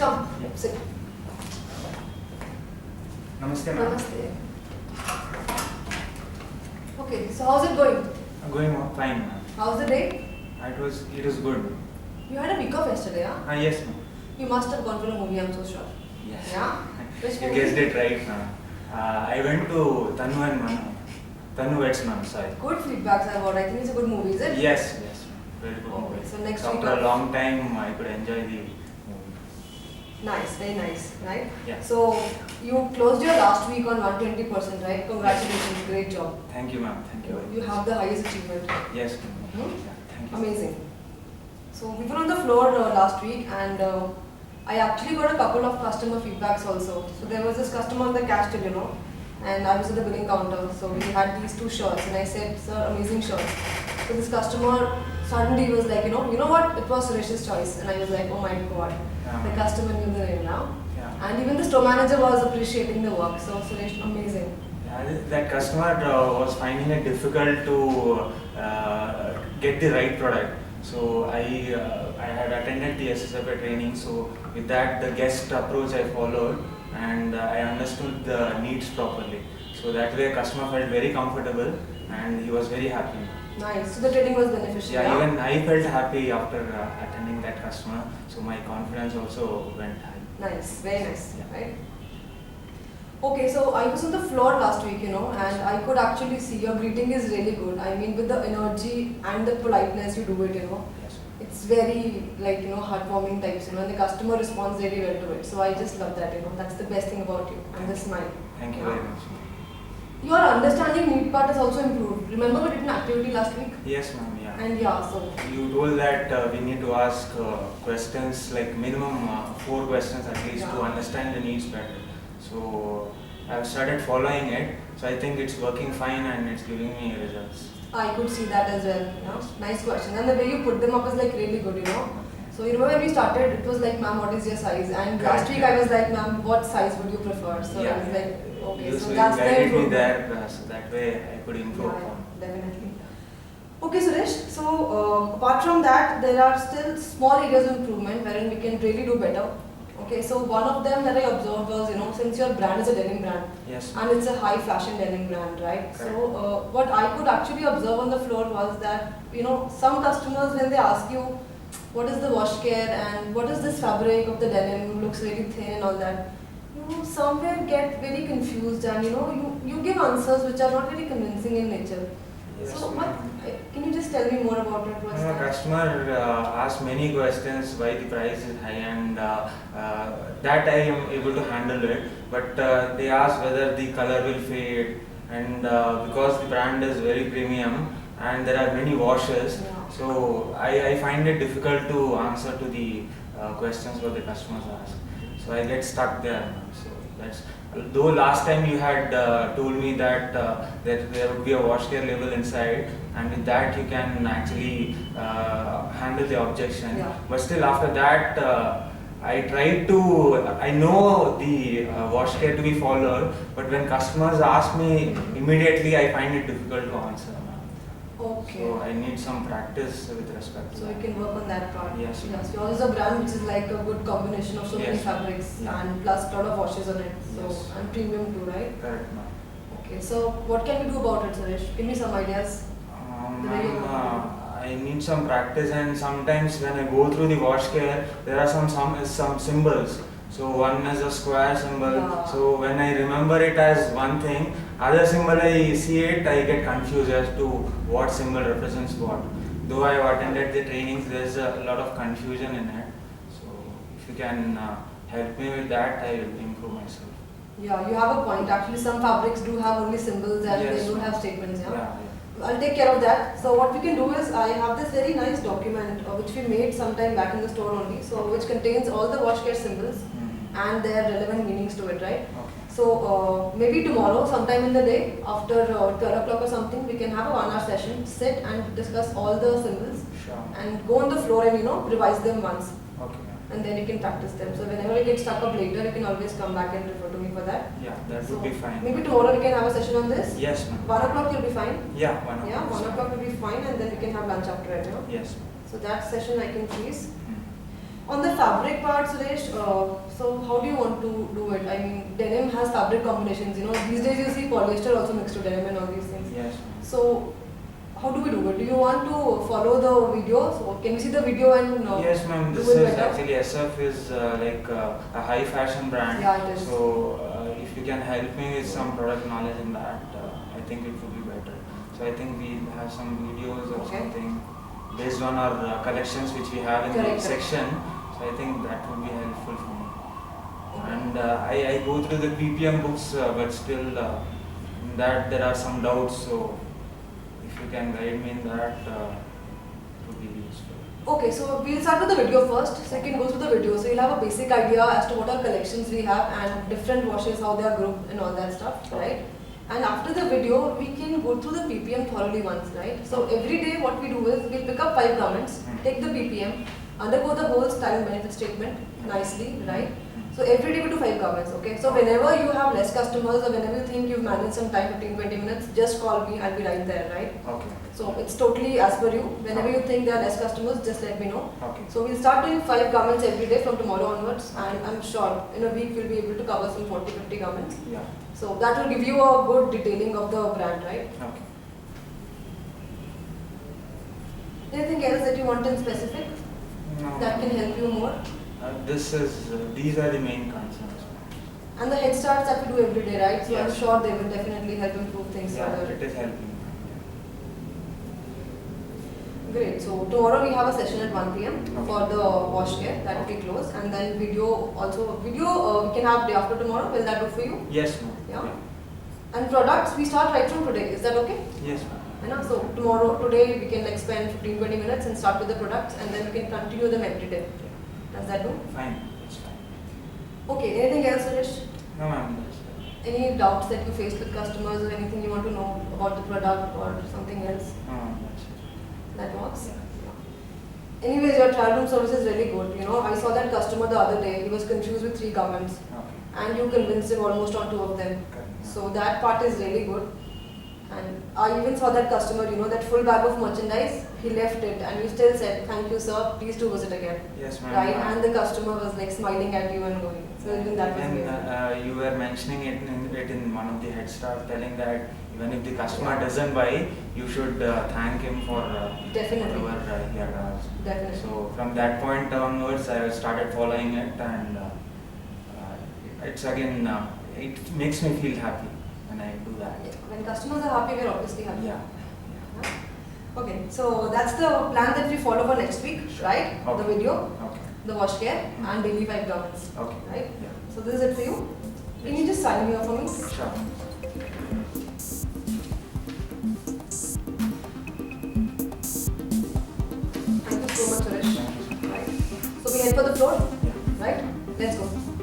come. Yeah. Sit. Namaste, ma'am. Namaste. Okay, so how's it going? Going fine, ma'am. How's the day? It was good. You had a week off yesterday, huh? Yes, ma'am. You must have gone for a movie, I'm so sure. Yes. Yeah? Which You movie? guessed it right, ma'am. I went to Tanu and Manu. Tanu Vets, ma'am. Sorry. Good feedbacks I've heard. I think it's a good movie, is it? Yes, ma'am. Very good Okay, movie. so next After week a off. long time, I could enjoy the movie. Nice, very nice, right? Yeah. So you closed your last week on 120%, right? Congratulations, great job. Thank you, ma'am. Thank you. You have the highest achievement. Yes, ma'am. Hmm? Yeah, thank you. Amazing. So we were on the floor last week and I actually got a couple of customer feedbacks also. So there was this customer on the cash till, and I was at the billing counter. So we had these two shirts and I said, sir, amazing shirts. So this customer suddenly was like, you know what? It was Suresh's choice. And I was like, oh my God. The customer knew the name now. Yeah. And even the store manager was appreciating the work. So Suresh, amazing. Yeah, that customer was finding it difficult to get the right product. So I had attended the SSFA training. So with that, the guest approach I followed, and I understood the needs properly. So that way, customer felt very comfortable, and he was very happy. Nice. So the training was beneficial. Yeah, even I felt happy after attending that customer. So my confidence also went high. Nice, very nice, Yeah. right? Okay, so I was on the floor last week, and I could actually see your greeting is really good. I mean, with the energy and the politeness you do it, Yes. it's very heartwarming types, and the customer responds very well to it. So I just love that, that's the best thing about you, and the smile. Thank you Yeah. very much. Your understanding need part has also improved. Remember we did an activity last week? Yes, ma'am. Yeah. And yeah, so You told that we need to ask questions like minimum 4 questions at least to Yeah. understand the needs better. So I've started following it. So I think it's working fine and it's giving me results. I could see that as well. Nice question. And the way you put them up is like really good, So you remember when we started, it was like, ma'am, what is your size? And last week I was like, ma'am, what size would you prefer? So I was like, okay, You so so that's you the guided me improvement. there, so that way I could improve Yeah, on. definitely. Okay, Suresh. So apart from that, there are still small areas of improvement wherein we can really do better. Okay, so one of them that I observed was, since your brand is a denim brand, Yes. and it's a high fashion denim brand, right? Correct. So what I could actually observe on the floor was that, some customers when they ask you, what is the wash care and what is this fabric of the denim, looks really thin and all that, somewhere get very confused and, you give answers which are not very convincing in nature. Yes, So ma'am. can you just tell me more about it? What's No, that? customer asked many questions why the price is high, and that I am able to handle it. But they asked whether the color will fade, and because the brand is very premium and there are many washes, Yeah. so I find it difficult to answer to the questions what the customers ask. So I get stuck there. So that's. Though last time you had told me that there would be a wash care label inside, and with that you can actually handle the objection. Yeah. But still, after that, I know the wash care to be followed, but when customers ask me, immediately I find it difficult to answer. Okay. So I need some practice with respect to So that. you can work on that part. Yes. Yes. Yours is a brand which is like a good combination of so many Yes. fabrics Yeah. and plus a lot of washes on it. So Yes. and premium too, right? Correct, ma'am. Okay. So what can we do about it, Suresh? Give me some ideas. Ma'am, I need some practice, and sometimes when I go through the wash care, there are some symbols. So one is a square symbol. Yeah. So when I remember it as one thing, other symbol I see it, I get confused as to what symbol represents what. Though I have attended the trainings, there is a lot of confusion in it. So if you can help me with that, I will improve myself. Yeah, you have a point. Actually, some fabrics do have only symbols and Yes. they don't have statements. Yeah. Yeah. I'll take care of that. So what we can do is I have this very nice document which we made sometime back in the store only. So which contains all the wash care symbols and their relevant meanings to it, right? Okay. So maybe tomorrow, sometime in the day, after 12 o'clock or something, we can have a 1 hour session, sit and discuss all the symbols Sure. and go on the floor and revise them once. Okay. And then you can practice them. So whenever you get stuck up later, you can always come back and refer to me for that. Yeah, that So would be fine. maybe tomorrow we can have a session on this. Yes, ma'am. 1 o'clock you'll be fine. Yeah, 1 o'clock. Yeah, 1 o'clock will be fine and then we can have lunch after it. Yes. So that session I can please. On the fabric part, Suresh, so how do you want to do it? I mean, denim has fabric combinations. You know, these days you see polyester also mixed with denim and all these things. Yes. So, how do we do it? Do you want to follow the video? So, can we see the video and Yes, ma'am. do This it is better? actually SF is a high fashion brand. Yeah, it is. So if you can help me with some product knowledge in that, I think it would be better. So I think we have some videos or Okay. something based on our collections which we have in Correct, the correct. section. So I think that would be helpful for me. And I go through the PPM books, but still in that there are some doubts. So if you can guide me in that, it would be useful. Okay, so we'll start with the video first. Second, go through the video. So you'll have a basic idea as to what all collections we have and different washes, how they are grouped and all that stuff, right? And after the video, we can go through the PPM thoroughly once, right? So every day what we do is we'll pick up 5 garments, take the PPM, undergo the whole style and benefit statement nicely, right? So every day we do 5 garments, okay? So whenever you have less customers or whenever you think you've managed some time, 15-20 minutes, just call me, I'll be right there, right? Okay. So it's totally as per you. Whenever you think there are less customers, just let me know. Okay. So we'll start doing 5 garments every day from tomorrow onwards, and I'm sure in a week we'll be able to cover some 40-50 garments. Yeah. So that will give you a good detailing of the brand, right? Okay. Anything else that you want in specific No. that can help you more? These are the main concerns. And the head starts that we do every day, right? So Yes. I'm sure they will definitely help improve things Yeah, further. it is helping. Great. So tomorrow we have a session at 1 p.m. Okay. for the wash care that will be closed, and then video also. Video we can have day after tomorrow. Will that do for you? Yes, ma'am. Yeah. And products we start right from today. Is that okay? Yes, ma'am. You know, so today we can like spend 15-20 minutes and start with the products, and then we can continue them every day. Does that do? Fine. It's fine. Okay. Anything else, Suresh? No, ma'am. That's it. Any doubts that you face with customers or anything you want to know about the product or something else? No, ma'am. That's it. That works? Yeah. Anyways, your trial room service is really good. You know, I saw that customer the other day. He was confused with 3 garments, Okay. and you convinced him almost on 2 of them. Correct. So that part is really good. And I even saw that customer, you know, that full bag of merchandise, he left it and you still said, thank you sir, please do visit again. Yes, ma'am. Right? And the customer was like smiling at you and going. So even that was And amazing. you were mentioning it in one of the head start, telling that even if the customer doesn't buy, you should thank him for Definitely. whatever he had asked. Definitely. So from that point onwards, I started following it, and it's again, it makes me feel happy when I do that. Yeah. When customers are happy, we're obviously happy. Yeah. Yeah. Okay, so that's the plan that we follow for next week, right? Okay. The video, Okay. the wash care, and daily 5 garments. Okay. Right? Yeah. So this is it for you. Can you just sign me off for me? Sure. Thank you so much, Suresh. Thank you. Right. So we head for the floor, Yeah. right? Let's go.